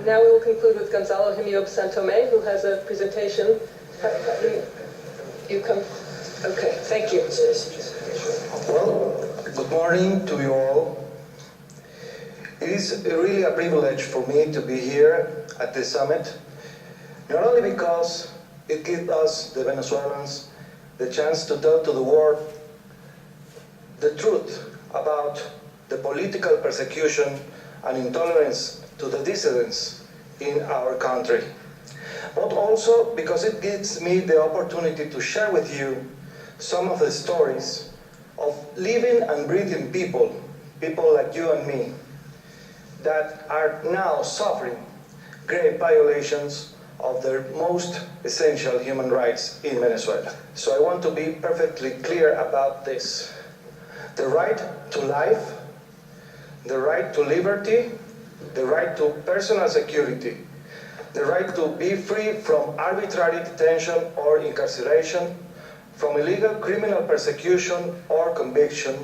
Now we will conclude with Gonzalo Himiob Santomé, who has a presentation. You come. Okay, thank you. Well, good morning to you all. It is really a privilege for me to be here at this summit, not only because it gives us, the Venezuelans, the chance to tell to the world the truth about the political persecution and intolerance to the dissidents in our country, but also because it gives me the opportunity to share with you some of the stories of living and breathing people like you and me, that are now suffering grave violations of their most essential human rights in Venezuela. So I want to be perfectly clear about this. The right to life, the right to liberty, the right to personal security, the right to be free from arbitrary detention or incarceration, from illegal criminal persecution or conviction,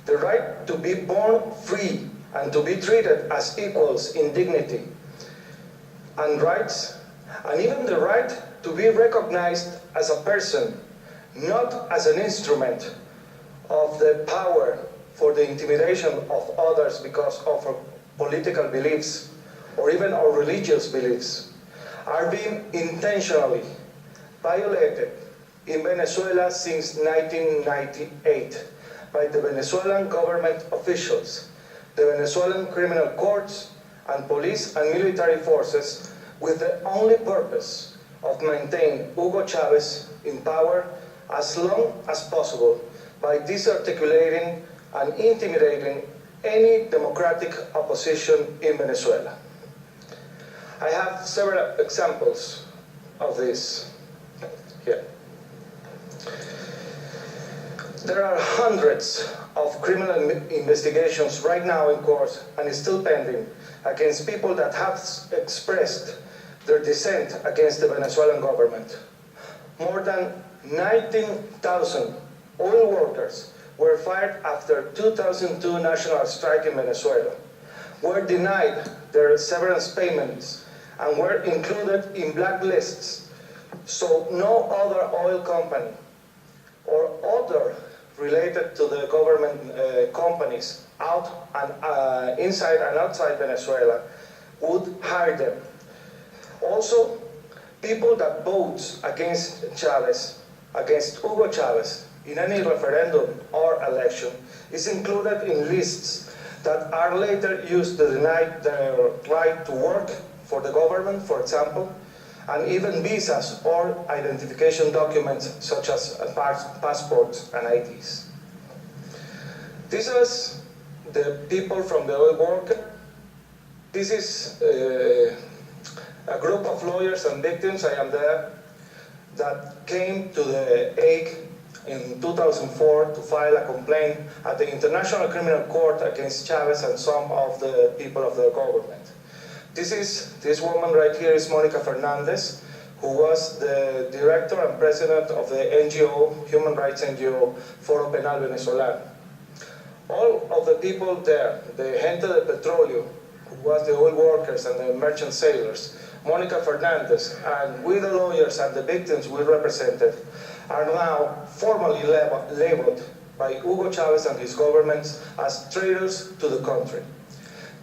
the right to be born free and to be treated as equals in dignity and rights, and even the right to be recognized as a person, not as an instrument of the power for the intimidation of others because of our political beliefs or even our religious beliefs, are being intentionally violated in Venezuela since 1998 by the Venezuelan government officials, the Venezuelan criminal courts, and police and military forces, with the only purpose of maintaining Hugo Chavez in power as long as possible by disarticulating and intimidating any democratic opposition in Venezuela. I have several examples of this here. There are hundreds of criminal investigations right now in court and still pending against people that have expressed their dissent against the Venezuelan government. More than 19,000 oil workers were fired after 2002 national strike in Venezuela, were denied their severance payments, and were included in blacklists, so no other oil company or other related to the government companies out and inside and outside Venezuela would hire them. Also, people that vote against Chavez, against Hugo Chavez, in any referendum or election is included in lists that are later used to deny their right to work for the government, for example, and even visas or identification documents such as passports and IDs. This is the people from the oil worker. This is a group of lawyers and victims, I am there, that came to the Hague in 2004 to file a complaint at the International Criminal Court against Chavez and some of the people of the government. This woman right here is Mónica Fernandez, who was the director and president of the NGO, human rights NGO, Foro Penal Venezolano. All of the people there, the gente de petróleo, who was the oil workers and the merchant sailors, Mónica Fernandez, and we the lawyers and the victims we represented, are now formally labeled by Hugo Chavez and his government as traitors to the country.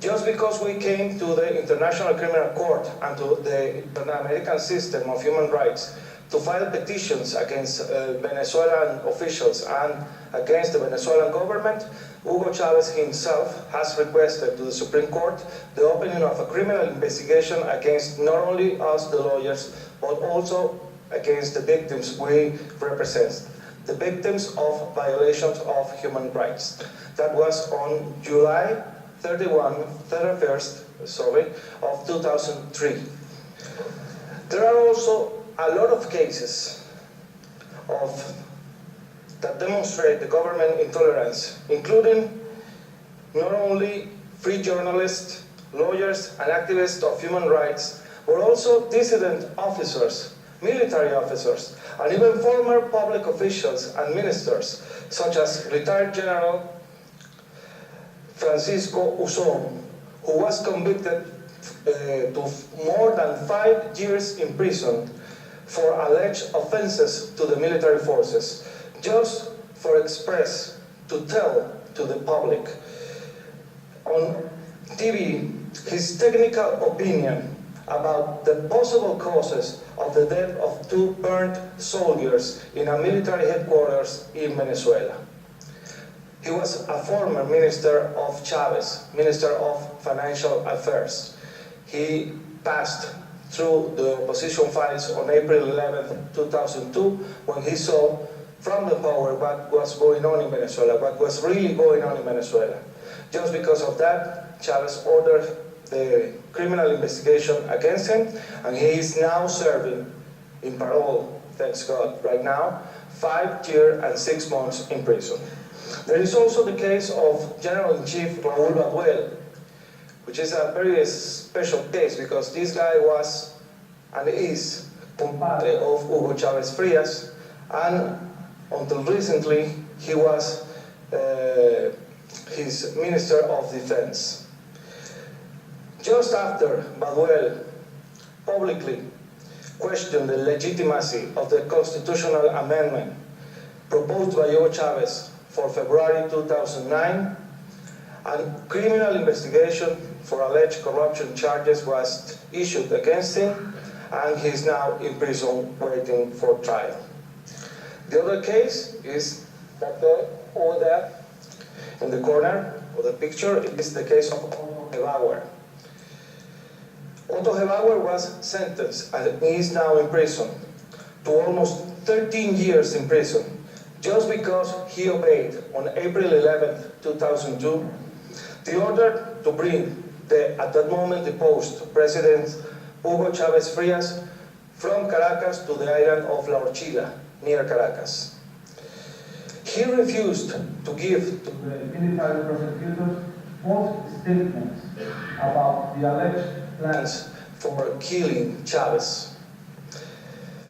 Just because we came to the International Criminal Court and to the Pan-American system of human rights to file petitions against Venezuelan officials and against the Venezuelan government, Hugo Chavez himself has requested to the Supreme Court the opening of a criminal investigation against not only us, the lawyers, but also against the victims we represent, the victims of violations of human rights. That was on July 31st, of 2003. There are also a lot of cases that demonstrate the government intolerance, including not only free journalists, lawyers, and activists of human rights, but also dissident officers, military officers, and even former public officials and ministers, such as retired General Francisco Uzón, who was convicted to more than 5 years in prison for alleged offenses to the military forces, just for express to tell to the public on TV his technical opinion about the possible causes of the death of 2 burnt soldiers in a military headquarters in Venezuela. He was a former minister of Chavez, Minister of Financial Affairs. He passed through the opposition files on April 11, 2002, when he saw from the power what was going on in Venezuela, what was really going on in Venezuela. Just because of that, Chavez ordered the criminal investigation against him, and he is now serving in parole, thanks God, right now, 5 years and 6 months in prison. There is also the case of General-in-Chief Raúl Baduel, which is a very special case because this guy was and is compadre of Hugo Chávez Frías, and until recently he was his Minister of Defense. Just after Baduel publicly questioned the legitimacy of the constitutional amendment proposed by Hugo Chávez for February 2009, a criminal investigation for alleged corruption charges was issued against him, and he is now in prison waiting for trial. The other case is that over there in the corner of the picture is the case of Otto Gebauer. Otto Gebauer was sentenced and is now in prison to almost 13 years in prison just because he obeyed on April 11, 2002, the order to bring at that moment deposed President Hugo Chávez Frías from Caracas to the island of La Orchila, near Caracas. He refused to give to the military prosecutors false statements about the alleged plans for killing Chávez.